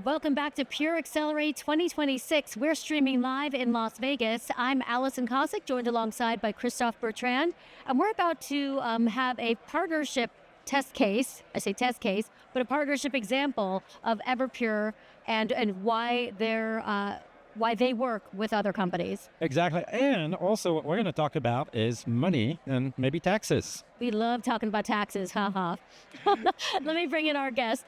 Welcome back to Pure Accelerate 2026. We're streaming live in Las Vegas. I'm Alison Kosik, joined alongside by Christophe, Bertrand, and we're about to have a partnership test case. I say test case, but a partnership example of Everpure and why they work with other companies. Exactly. And also what we're going to talk about is money and maybe taxes. We love talking about taxes, haha. Let me bring in our guest,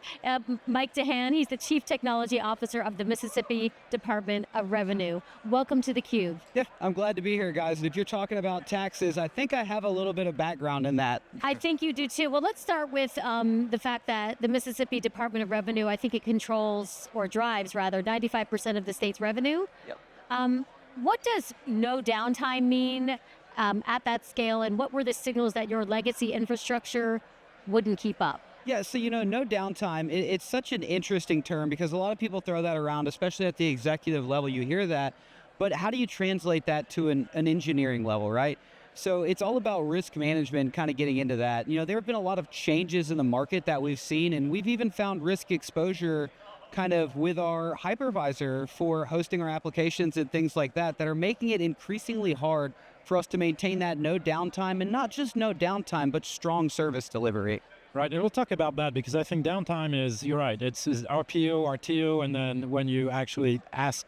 Mike DeHaan. He's the Chief Technology Officer of the Mississippi Department of Revenue. Welcome to theCUBE. Yeah, I'm glad to be here, guys. And if you're talking about taxes, I think I have a little bit of background in that. I think you do too. Well, let's start with the fact that the Mississippi Department of Revenue, I think it controls, or drives rather, 95% of the state's revenue. Yep. What does no downtime mean at that scale, and what were the signals that your legacy infrastructure wouldn't keep up? Yeah, so no downtime, it's such an interesting term because a lot of people throw that around, especially at the executive level, you hear that, but how do you translate that to an engineering level, right? So it's all about risk management, kind of getting into that. There have been a lot of changes in the market that we've seen, and we've even found risk exposure kind of with our hypervisor for hosting our applications and things like that are making it increasingly hard for us to maintain that no downtime, and not just no downtime, but strong service delivery. Right, and we'll talk about that because I think downtime is, you're right, it's RPO, RTO, and then when you actually ask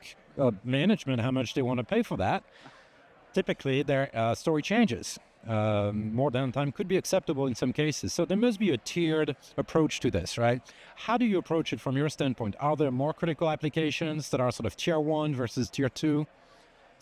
management how much they want to pay for that, typically their story changes. More downtime could be acceptable in some cases. So there must be a tiered approach to this, right? How do you approach it from your standpoint? Are there more critical applications that are sort of tier 1 versus tier 2?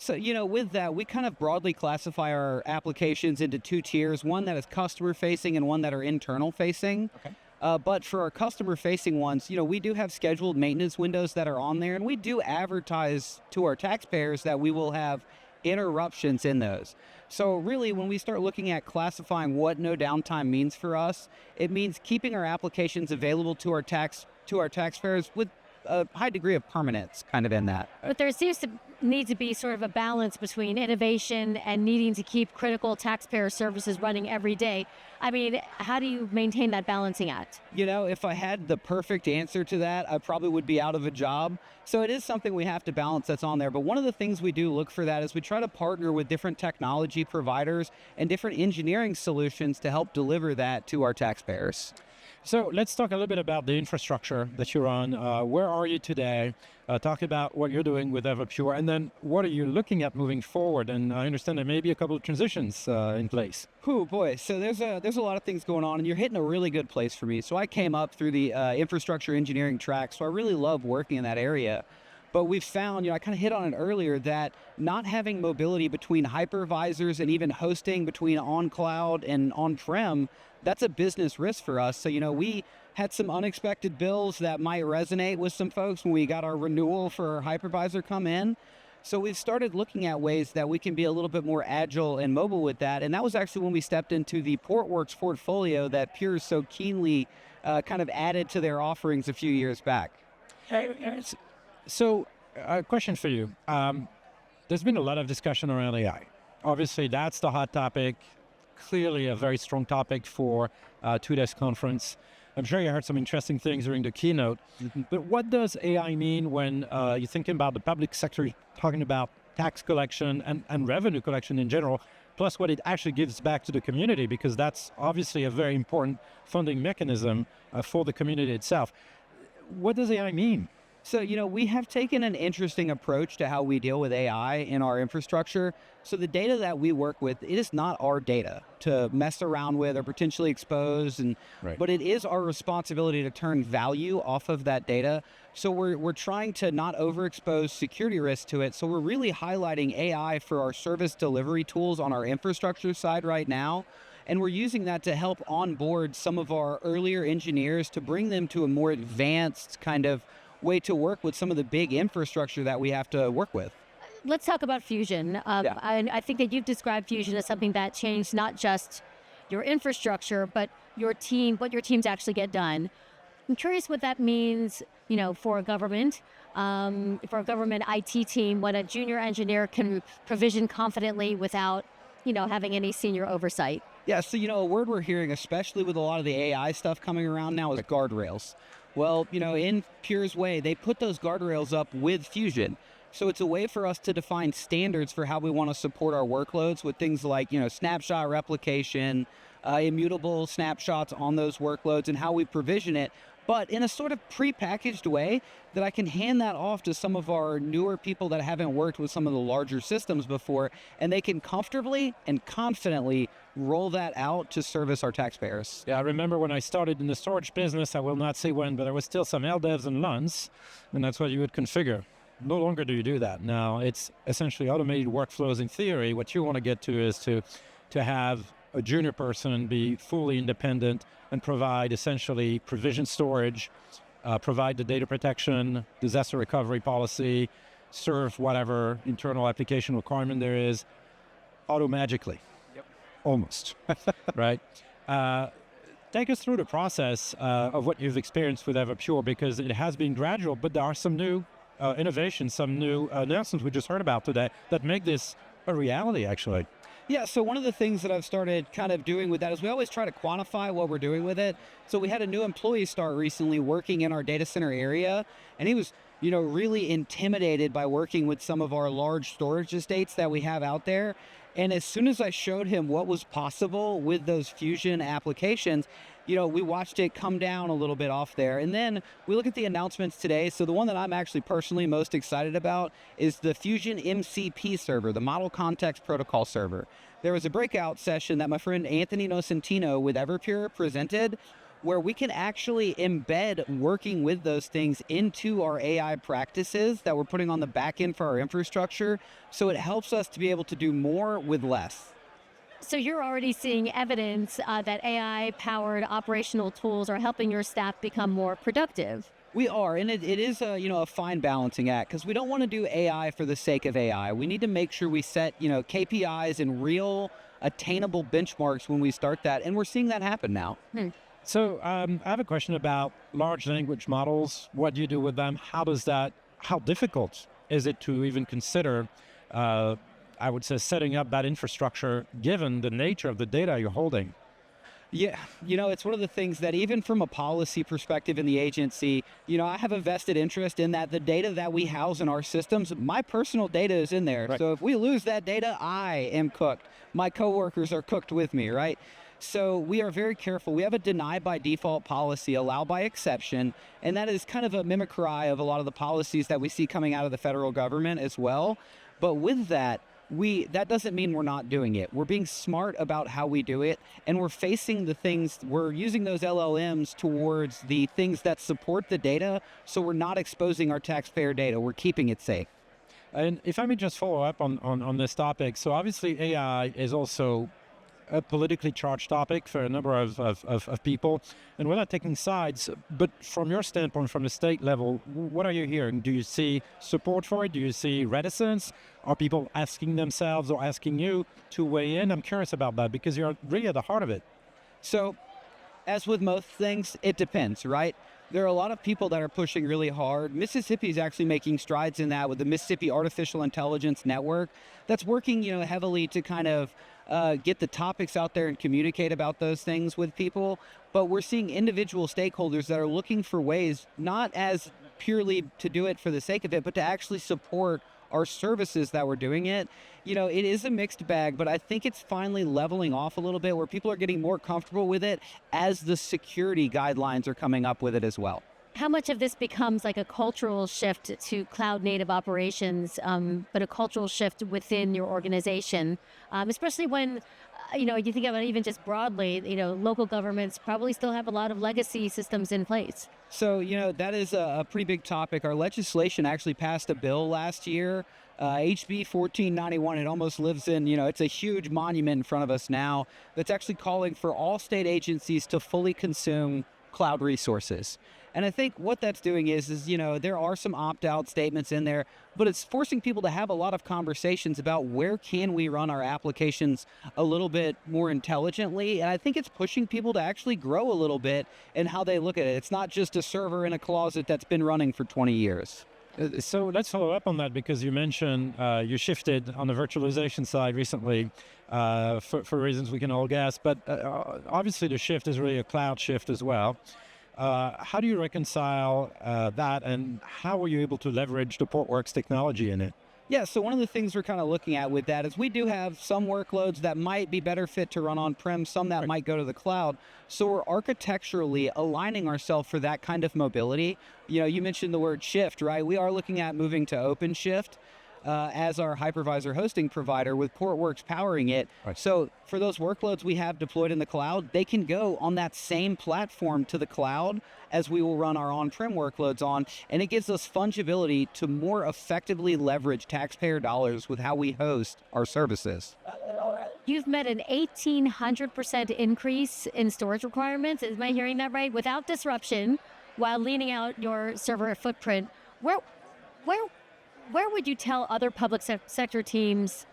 So, with that, we kind of broadly classify our applications into two tiers, one that is customer facing and one that are internal facing. Okay. But for our customer facing ones, we do have scheduled maintenance windows that are on there, and we do advertise to our taxpayers that we will have interruptions in those. So really, when we start looking at classifying what no downtime means for us, it means keeping our applications available to our taxpayers with a high degree of permanence kind of in that. But there seems to need to be sort of a balance between innovation and needing to keep critical taxpayer services running every day. I mean, how do you maintain that balancing act? If I had the perfect answer to that, I probably would be out of a job. So it is something we have to balance that's on there. But one of the things we do look for that is we try to partner with different technology providers and different engineering solutions to help deliver that to our taxpayers. So let's talk a little bit about the infrastructure that you're on. Where are you today? Talk about what you're doing with Everpure, and then what are you looking at moving forward? And I understand there may be a couple of transitions in place. Oh boy, so there's a lot of things going on, and you're hitting a really good place for me. So I came up through the infrastructure engineering track, so I really love working in that area. But we've found, I kind of hit on it earlier, that not having mobility between hypervisors and even hosting between on-cloud and on-prem, that's a business risk for us. So, we had some unexpected bills that might resonate with some folks when we got our renewal for our hypervisor come in. So we've started looking at ways that we can be a little bit more agile and mobile with that. And that was actually when we stepped into the Portworx portfolio that Pure so keenly kind of added to their offerings a few years back. So, a question for you. There's been a lot of discussion around AI. Obviously, that's the hot topic. Clearly a very strong topic for today's conference. I'm sure you heard some interesting things during the keynote. But what does AI mean when you're thinking about the public sector, talking about tax collection and revenue collection in general, plus what it actually gives back to the community, because that's obviously a very important funding mechanism for the community itself. What does AI mean? So, we have taken an interesting approach to how we deal with AI in our infrastructure. So the data that we work with, it is not our data to mess around with or potentially expose, but it is our responsibility to turn value off of that data. So we're trying to not overexpose security risks to it. So we're really highlighting AI for our service delivery tools on our infrastructure side right now. And we're using that to help onboard some of our earlier engineers to bring them to a more advanced kind of way to work with some of the big infrastructure that we have to work with. Let's talk about Fusion. I think that you've described Fusion as something that changed not just your infrastructure, but your team, what your teams actually get done. I'm curious what that means, for a government IT team, when a junior engineer can provision confidently without, having any senior oversight. Yeah, so a word we're hearing, especially with a lot of the AI stuff coming around now, is guardrails. Well, in Pure's way, they put those guardrails up with Fusion. So it's a way for us to define standards for how we want to support our workloads with things like, snapshot replication, immutable snapshots on those workloads, and how we provision it, but in a sort of pre-packaged way that I can hand that off to some of our newer people that haven't worked with some of the larger systems before, and they can comfortably and confidently roll that out to service our taxpayers. Yeah, I remember when I started in the storage business, I will not say when, but there was still some LDevs and LUNs, and that's what you would configure. No longer do you do that. Now it's essentially automated workflows in theory. What you want to get to is to have a junior person be fully independent and provide essentially provision storage, provide the data protection, disaster recovery policy, serve whatever internal application requirement there is, auto-magically. Yep. Almost, right? Take us through the process of what you've experienced with Everpure, because it has been gradual, but there are some new innovations, some new announcements we just heard about today that make this a reality, actually. Yeah, so one of the things that I've started kind of doing with that is we always try to quantify what we're doing with it. So we had a new employee start recently working in our data center area, and he was, really intimidated by working with some of our large storage estates that we have out there. And as soon as I showed him what was possible with those Fusion applications, we watched it come down a little bit off there. And then we look at the announcements today. So the one that I'm actually personally most excited about is the Fusion MCP server, the Model Context Protocol server. There was a breakout session that my friend Anthony Nocentino with Everpure presented, where we can actually embed working with those things into our AI practices that we're putting on the back end for our infrastructure. So it helps us to be able to do more with less. So you're already seeing evidence that AI-powered operational tools are helping your staff become more productive. We are, and it is a fine balancing act, because we don't want to do AI for the sake of AI. We need to make sure we set KPIs and real attainable benchmarks when we start that, and we're seeing that happen now. So I have a question about large language models. What do you do with them? How difficult is it to even consider, I would say, setting up that infrastructure given the nature of the data you're holding? Yeah, it's one of the things that even from a policy perspective in the agency, I have a vested interest in that the data that we house in our systems, my personal data is in there. Right. So if we lose that data, I am cooked. My coworkers are cooked with me, right? So we are very careful. We have a deny by default policy, allow by exception, and that is kind of a mimicry of a lot of the policies that we see coming out of the federal government as well. But with that, that doesn't mean we're not doing it. We're being smart about how we do it, and we're facing we're using those LLMs towards the things that support the data, so we're not exposing our taxpayer data. We're keeping it safe. And if I may just follow up on this topic, so obviously AI is also a politically charged topic for a number of people, and we're not taking sides, but from your standpoint, from the state level, what are you hearing? Do you see support for it? Do you see reticence? Are people asking themselves or asking you to weigh in? I'm curious about that, because you're really at the heart of it. So, as with most things, it depends, right? There are a lot of people that are pushing really hard. Mississippi is actually making strides in that with the Mississippi Artificial Intelligence Network that's working, heavily to kind of get the topics out there and communicate about those things with people. But we're seeing individual stakeholders that are looking for ways, not as purely to do it for the sake of it, but to actually support our services that we're doing it. It is a mixed bag, but I think it's finally leveling off a little bit, where people are getting more comfortable with it as the security guidelines are coming up with it as well. How much of this becomes like a cultural shift to cloud native operations, but a cultural shift within your organization, especially when, you think about it even just broadly, local governments probably still have a lot of legacy systems in place. So, that is a pretty big topic. Our legislation actually passed a bill last year, HB 1491. It almost lives in, it's a huge monument in front of us now that's actually calling for all state agencies to fully consume cloud resources. And I think what that's doing is there are some opt-out statements in there, but it's forcing people to have a lot of conversations about where can we run our applications a little bit more intelligently. And I think it's pushing people to actually grow a little bit in how they look at it. It's not just a server in a closet that's been running for 20 years. So let's follow up on that, because you mentioned you shifted on the virtualization side recently for reasons we can all guess, but obviously the shift is really a cloud shift as well. How do you reconcile that, and how were you able to leverage the Portworx technology in it? Yeah, so one of the things we're kind of looking at with that is we do have some workloads that might be better fit to run on-prem, some that might go to the cloud. So we're architecturally aligning ourselves for that kind of mobility. You know, you mentioned the word shift, right? We are looking at moving to OpenShift as our hypervisor hosting provider, with Portworx powering it. Right. So for those workloads we have deployed in the cloud, they can go on that same platform to the cloud as we will run our on-prem workloads on, and it gives us fungibility to more effectively leverage taxpayer dollars with how we host our services. You've met an 1,800% increase in storage requirements. Am I hearing that right? Without disruption, while leaning out your server footprint. Where would you tell other public sector teams,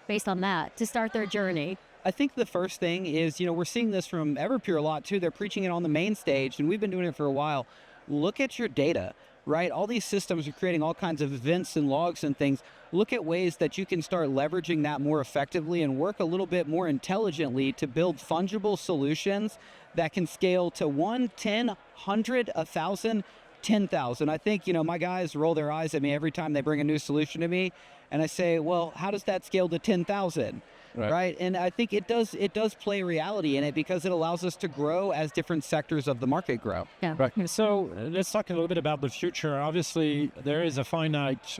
based on that, to start their journey? I think the first thing is, we're seeing this from Everpure a lot too. They're preaching it on the main stage, and we've been doing it for a while. Look at your data, right? All these systems are creating all kinds of events and logs and things. Look at ways that you can start leveraging that more effectively and work a little bit more intelligently to build fungible solutions that can scale to 1, 10, 100, 1,000, 10,000. I think, my guys roll their eyes at me every time they bring a new solution to me, and I say, well, how does that scale to 10,000? Right? And I think it does play reality in it, because it allows us to grow as different sectors of the market grow. Yeah. Right. So let's talk a little bit about the future. Obviously, there is a finite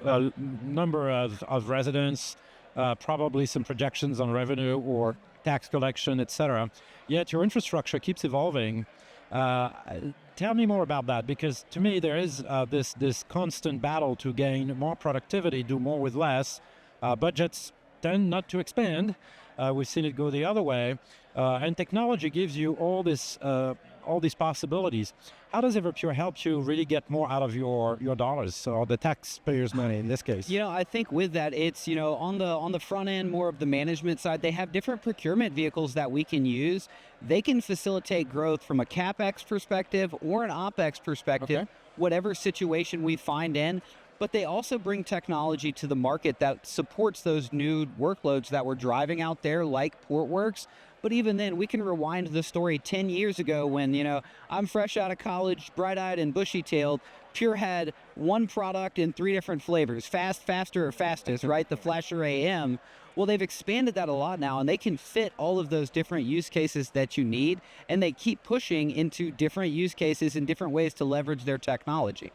number of residents, probably some projections on revenue or tax collection, etc. Yet your infrastructure keeps evolving. Tell me more about that, because to me there is this constant battle to gain more productivity, do more with less. Budgets tend not to expand. We've seen it go the other way, and technology gives you all these possibilities. How does Everpure help you really get more out of your dollars, or the taxpayers' money in this case? I think with that, it's, on the front end, more of the management side, they have different procurement vehicles that we can use. They can facilitate growth from a CapEx perspective or an OpEx perspective, whatever situation we find in. But they also bring technology to the market that supports those new workloads that we're driving out there, like Portworx. But even then, we can rewind the story 10 years ago when, I'm fresh out of college, bright-eyed and bushy-tailed. Pure had one product in 3 different flavors: fast, faster, or fastest, right? The FlashArray-M. Well, they've expanded that a lot now, and they can fit all of those different use cases that you need, and they keep pushing into different use cases and different ways to leverage their technology.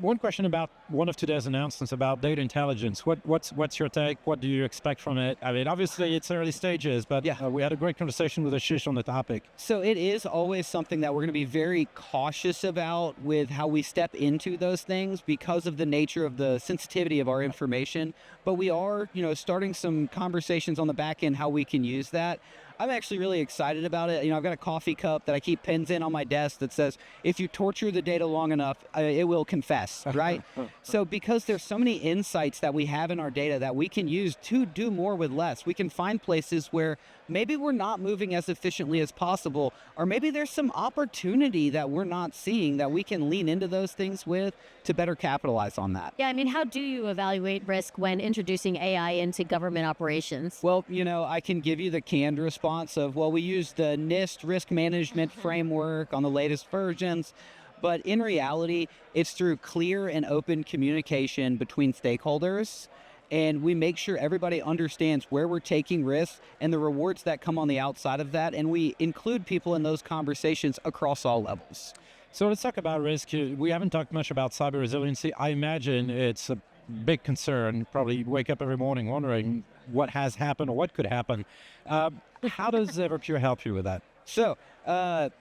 One question about one of today's announcements about data intelligence. What's your take? What do you expect from it? I mean, obviously it's early stages, but we had a great conversation with Ashish on the topic. So it is always something that we're going to be very cautious about with how we step into those things, because of the nature of the sensitivity of our information. But we are, starting some conversations on the back end how we can use that. I'm actually really excited about it. I've got a coffee cup that I keep pins in on my desk that says, if you torture the data long enough, it will confess, right? So because there's so many insights that we have in our data that we can use to do more with less, we can find places where maybe we're not moving as efficiently as possible, or maybe there's some opportunity that we're not seeing that we can lean into those things with to better capitalize on that. Yeah, I mean, how do you evaluate risk when introducing AI into government operations? Well, I can give you the canned response of, well, we use the NIST risk management framework on the latest versions. But in reality, it's through clear and open communication between stakeholders. And we make sure everybody understands where we're taking risks and the rewards that come on the outside of that. And we include people in those conversations across all levels. So let's talk about risk. We haven't talked much about cyber resiliency. I imagine it's a big concern. Probably wake up every morning wondering what has happened or what could happen. How does Everpure help you with that? So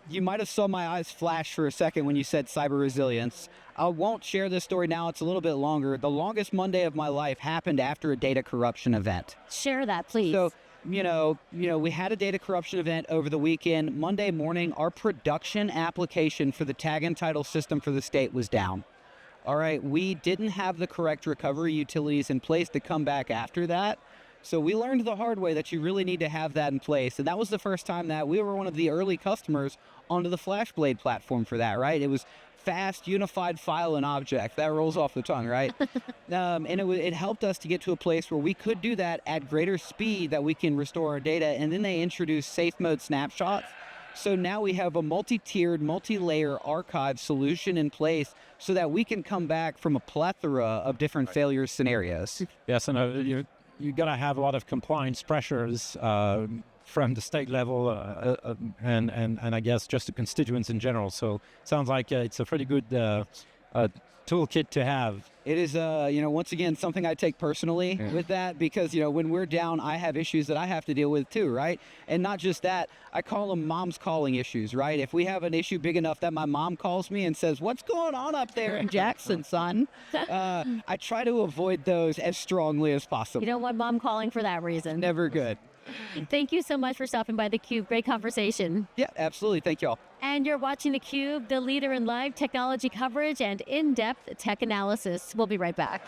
you might have saw my eyes flash for a second when you said cyber resilience. I won't share this story now. It's a little bit longer. The longest Monday of my life happened after a data corruption event. Share that, please. So, we had a data corruption event over the weekend. Monday morning, our production application for the tag and title system for the state was down. All right, we didn't have the correct recovery utilities in place to come back after that. So we learned the hard way that you really need to have that in place. And that was the first time that we were one of the early customers onto the FlashBlade platform for that, right? It was fast, unified file and object. That rolls off the tongue, right? And it helped us to get to a place where we could do that at greater speed, that we can restore our data. And then they introduced SafeMode snapshots. So now we have a multi-tiered, multi-layer archive solution in place so that we can come back from a plethora of different failure scenarios. Yes, and you got to have a lot of compliance pressures from the state level and I guess just the constituents in general. So it sounds like it's a pretty good toolkit to have. It is, once again, something I take personally with that, because, when we're down, I have issues that I have to deal with too, right? And not just that, I call them mom's calling issues, right? If we have an issue big enough that my mom calls me and says, "What's going on up there in Jackson, son?" I try to avoid those as strongly as possible. You don't want mom calling for that reason. Never good. Thank you so much for stopping by theCUBE. Great conversation. Yeah, absolutely. Thank y'all. And you're watching theCUBE, the leader in live technology coverage and in-depth tech analysis. We'll be right back.